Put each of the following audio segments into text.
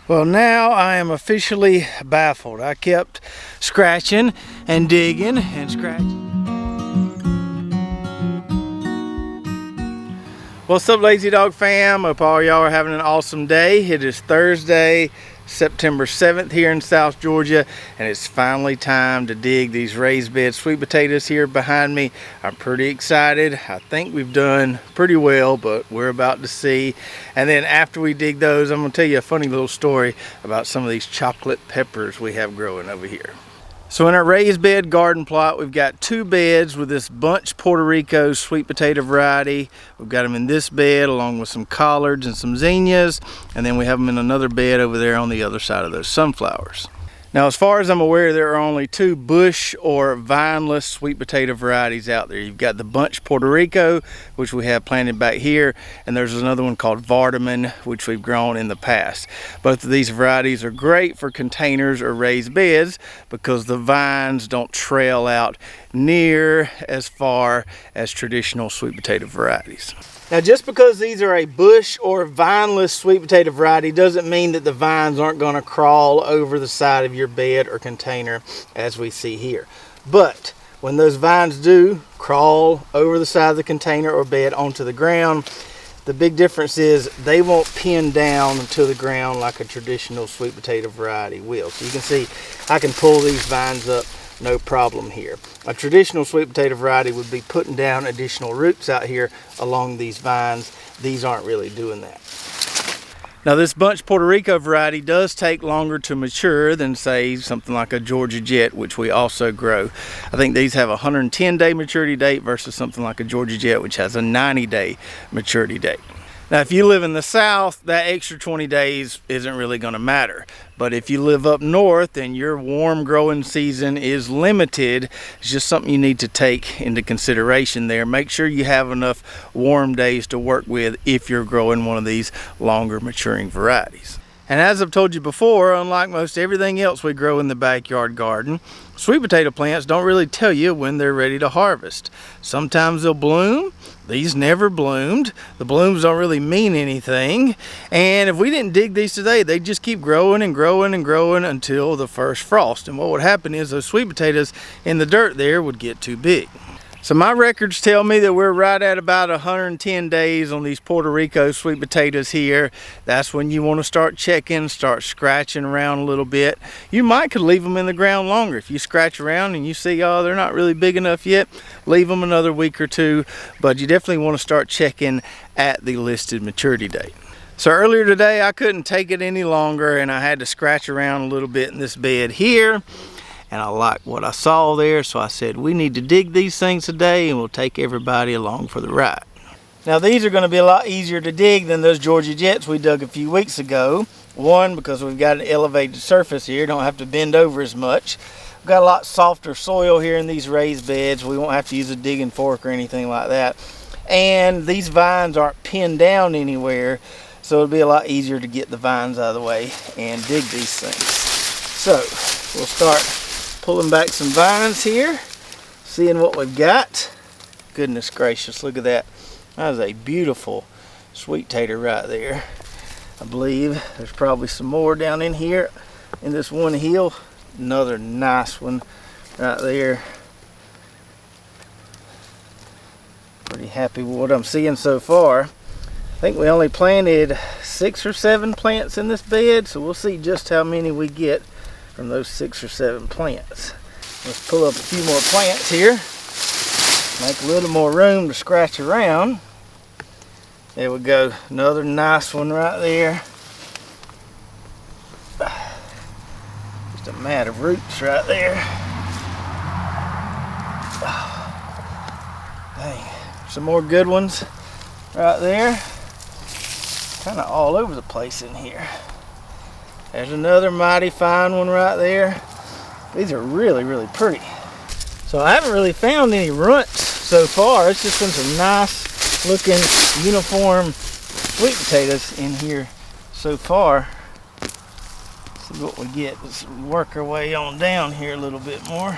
Well, now I am officially baffled. I kept scratching and digging and scratching. What's up, Lazy Dog fam? Hope all y'all are having an awesome day. It is Thursday, September 7th here in South Georgia, and it's finally time to dig these raised bed sweet potatoes here behind me. I'm pretty excited. I think we've done pretty well, but we're about to see. And then after we dig those, I'm going to tell you a funny little story about some of these chocolate peppers we have growing over here. So in our raised bed garden plot, we've got two beds with this Bunch Porto Rico sweet potato variety. We've got them in this bed along with some collards and some zinnias, and then we have them in another bed over there on the other side of those sunflowers. Now, as far as I'm aware, there are only two bush or vineless sweet potato varieties out there. You've got the Bunch Porto Rico, which we have planted back here, and there's another one called Varieties, which we've grown in the past. Both of these varieties are great for containers or raised beds because the vines don't trail out near as far as traditional sweet potato varieties. Now, just because these are a bush or vineless sweet potato variety doesn't mean that the vines aren't going to crawl over the side of your bed or container as we see here. But when those vines do crawl over the side of the container or bed onto the ground, the big difference is they won't pin down to the ground like a traditional sweet potato variety will. So you can see I can pull these vines up no problem here. A traditional sweet potato variety would be putting down additional roots out here along these vines. These aren't really doing that. Now, this Bunch Porto Rico variety does take longer to mature than, say, something like a Georgia Jet, which we also grow. I think these have a 110-day maturity date versus something like a Georgia Jet, which has a 90-day maturity date. Now, if you live in the South, that extra 20 days isn't really going to matter. But if you live up north and your warm growing season is limited, it's just something you need to take into consideration there. Make sure you have enough warm days to work with if you're growing one of these longer maturing varieties. And as I've told you before, unlike most everything else we grow in the backyard garden, sweet potato plants don't really tell you when they're ready to harvest. Sometimes they'll bloom. These never bloomed. The blooms don't really mean anything. And if we didn't dig these today, they'd just keep growing and growing and growing until the first frost. And what would happen is those sweet potatoes in the dirt there would get too big. So my records tell me that we're right at about 110 days on these Puerto Rico sweet potatoes here. That's when you want to start checking, start scratching around a little bit. You might could leave them in the ground longer. If you scratch around and you see, oh, they're not really big enough yet, leave them another week or two. But you definitely want to start checking at the listed maturity date. So earlier today, I couldn't take it any longer and I had to scratch around a little bit in this bed here. And I liked what I saw there, so I said, we need to dig these things today and we'll take everybody along for the ride. Now, these are going to be a lot easier to dig than those Georgia Jets we dug a few weeks ago. One, because we've got an elevated surface here, don't have to bend over as much. We've got a lot softer soil here in these raised beds. We won't have to use a digging fork or anything like that. And these vines aren't pinned down anywhere, so it'll be a lot easier to get the vines out of the way and dig these things. So, we'll start pulling back some vines here, seeing what we've got. Goodness gracious, look at that. That is a beautiful sweet tater right there. I believe there's probably some more down in here in this one hill. Another nice one right there. Pretty happy with what I'm seeing so far. I think we only planted 6 or 7 plants in this bed, so we'll see just how many we get from those 6 or 7 plants. Let's pull up a few more plants here. Make a little more room to scratch around. There we go. Another nice one right there. Just a mat of roots right there. Dang. Some more good ones right there. Kind of all over the place in here. There's another mighty fine one right there. These are really, really pretty. So I haven't really found any runts so far. It's just been some nice looking uniform sweet potatoes in here so far. Let's see what we get. Let's work our way on down here a little bit more.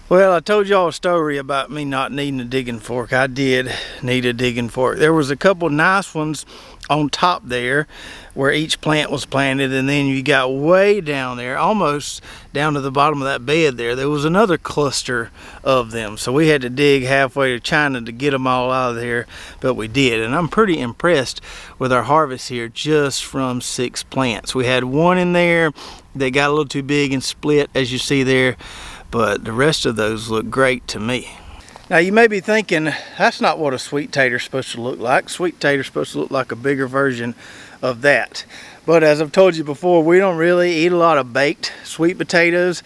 Well, I told y'all a story about me not needing a digging fork. I did need a digging fork. There was a couple nice ones on top there where each plant was planted, and then you got way down there, almost down to the bottom of that bed there was another cluster of them. So we had to dig halfway to China to get them all out of there, but we did. And I'm pretty impressed with our harvest here just from 6 plants. We had one in there that got a little too big and split, as you see there, but the rest of those look great to me. Now you may be thinking, that's not what a sweet tater is supposed to look like. Sweet tater is supposed to look like a bigger version of that. But as I've told you before, we don't really eat a lot of baked sweet potatoes.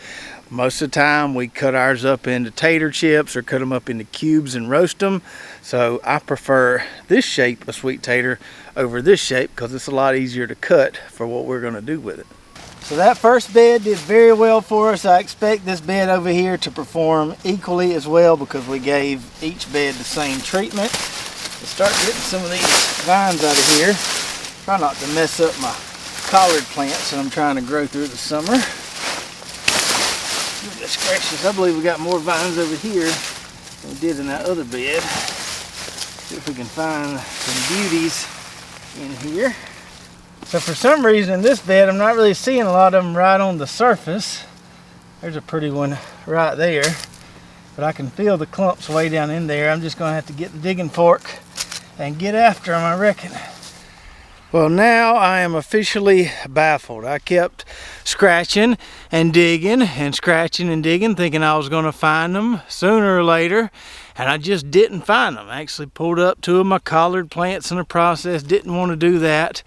Most of the time we cut ours up into tater chips or cut them up into cubes and roast them. So I prefer this shape of sweet tater over this shape because it's a lot easier to cut for what we're going to do with it. So that first bed did very well for us. I expect this bed over here to perform equally as well because we gave each bed the same treatment. Let's start getting some of these vines out of here. Try not to mess up my collard plants that I'm trying to grow through the summer. Goodness gracious, I believe we got more vines over here than we did in that other bed. See if we can find some beauties in here. So for some reason in this bed, I'm not really seeing a lot of them right on the surface. There's a pretty one right there, but I can feel the clumps way down in there. I'm just gonna have to get the digging fork and get after them, I reckon. Well, now I am officially baffled. I kept scratching and digging and scratching and digging, thinking I was gonna find them sooner or later, and I just didn't find them. I actually pulled up 2 of my collard plants in the process, didn't want to do that.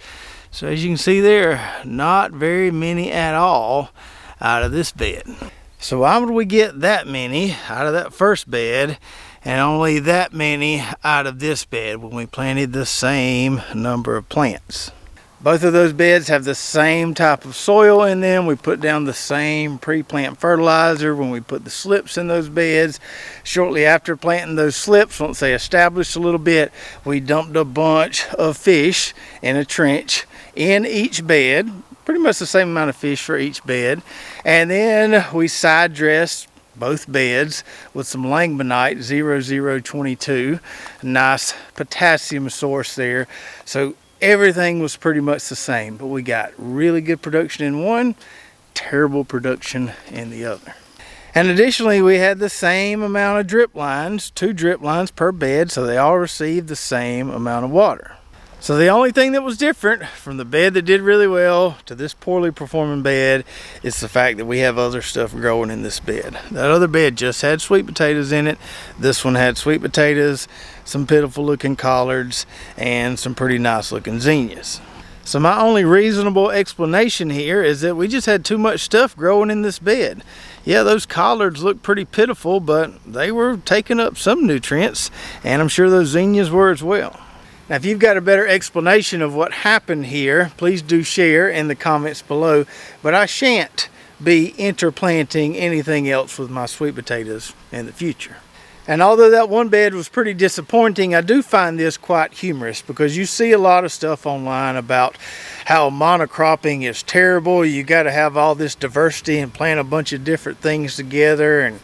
So as you can see there, not very many at all out of this bed. So why would we get that many out of that first bed and only that many out of this bed when we planted the same number of plants? Both of those beds have the same type of soil in them. We put down the same pre-plant fertilizer when we put the slips in those beds. Shortly after planting those slips, once they established a little bit, we dumped a bunch of fish in a trench in each bed, pretty much the same amount of fish for each bed. And then we side dressed both beds with some langbonite 0022, nice potassium source there. So everything was pretty much the same, but we got really good production in one, terrible production in the other. And additionally, we had the same amount of drip lines, 2 drip lines per bed, so they all received the same amount of water. So the only thing that was different from the bed that did really well to this poorly performing bed is the fact that we have other stuff growing in this bed. That other bed just had sweet potatoes in it. This one had sweet potatoes, some pitiful looking collards, and some pretty nice looking zinnias. So my only reasonable explanation here is that we just had too much stuff growing in this bed. Yeah, those collards look pretty pitiful, but they were taking up some nutrients, and I'm sure those zinnias were as well. Now, if you've got a better explanation of what happened here, please do share in the comments below. But I shan't be interplanting anything else with my sweet potatoes in the future. And although that one bed was pretty disappointing, I do find this quite humorous because you see a lot of stuff online about how monocropping is terrible. You got to have all this diversity and plant a bunch of different things together and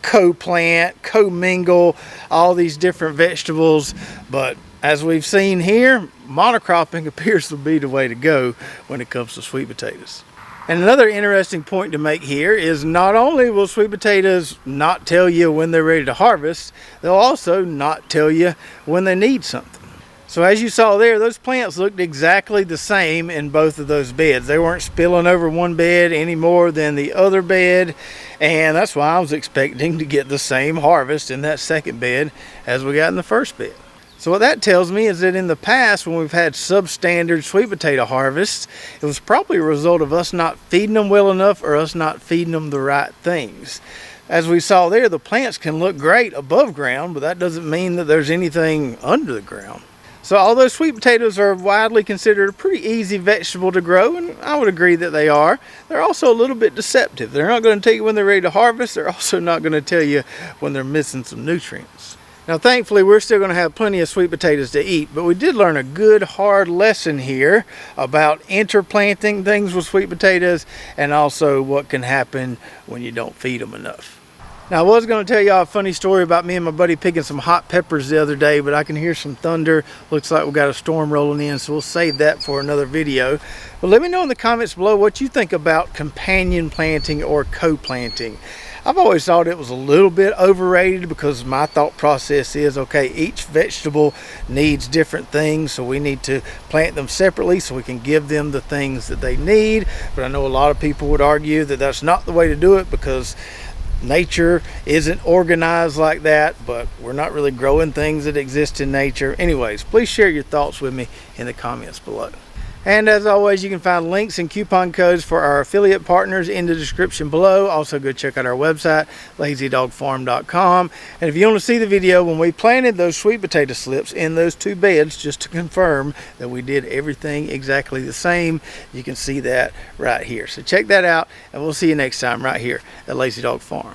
co-plant, co-mingle all these different vegetables. But as we've seen here, monocropping appears to be the way to go when it comes to sweet potatoes. And another interesting point to make here is not only will sweet potatoes not tell you when they're ready to harvest, they'll also not tell you when they need something. So as you saw there, those plants looked exactly the same in both of those beds. They weren't spilling over one bed any more than the other bed, and that's why I was expecting to get the same harvest in that second bed as we got in the first bed. So what that tells me is that in the past, when we've had substandard sweet potato harvests, it was probably a result of us not feeding them well enough or us not feeding them the right things. As we saw there, the plants can look great above ground, but that doesn't mean that there's anything under the ground. So although sweet potatoes are widely considered a pretty easy vegetable to grow, and I would agree that they are, they're also a little bit deceptive. They're not going to tell you when they're ready to harvest. They're also not going to tell you when they're missing some nutrients. Now thankfully we're still going to have plenty of sweet potatoes to eat, but we did learn a good hard lesson here about interplanting things with sweet potatoes and also what can happen when you don't feed them enough. Now, I was going to tell y'all a funny story about me and my buddy picking some hot peppers the other day, but I can hear some thunder. Looks like we've got a storm rolling in, so we'll save that for another video. But let me know in the comments below what you think about companion planting or co-planting. I've always thought it was a little bit overrated because my thought process is, okay, each vegetable needs different things, so we need to plant them separately so we can give them the things that they need. But I know a lot of people would argue that that's not the way to do it because nature isn't organized like that, but we're not really growing things that exist in nature. Anyways, please share your thoughts with me in the comments below. And as always, you can find links and coupon codes for our affiliate partners in the description below. Also, go check out our website, lazydogfarm.com. And if you want to see the video when we planted those sweet potato slips in those 2 beds, just to confirm that we did everything exactly the same, you can see that right here. So check that out, and we'll see you next time right here at Lazy Dog Farm.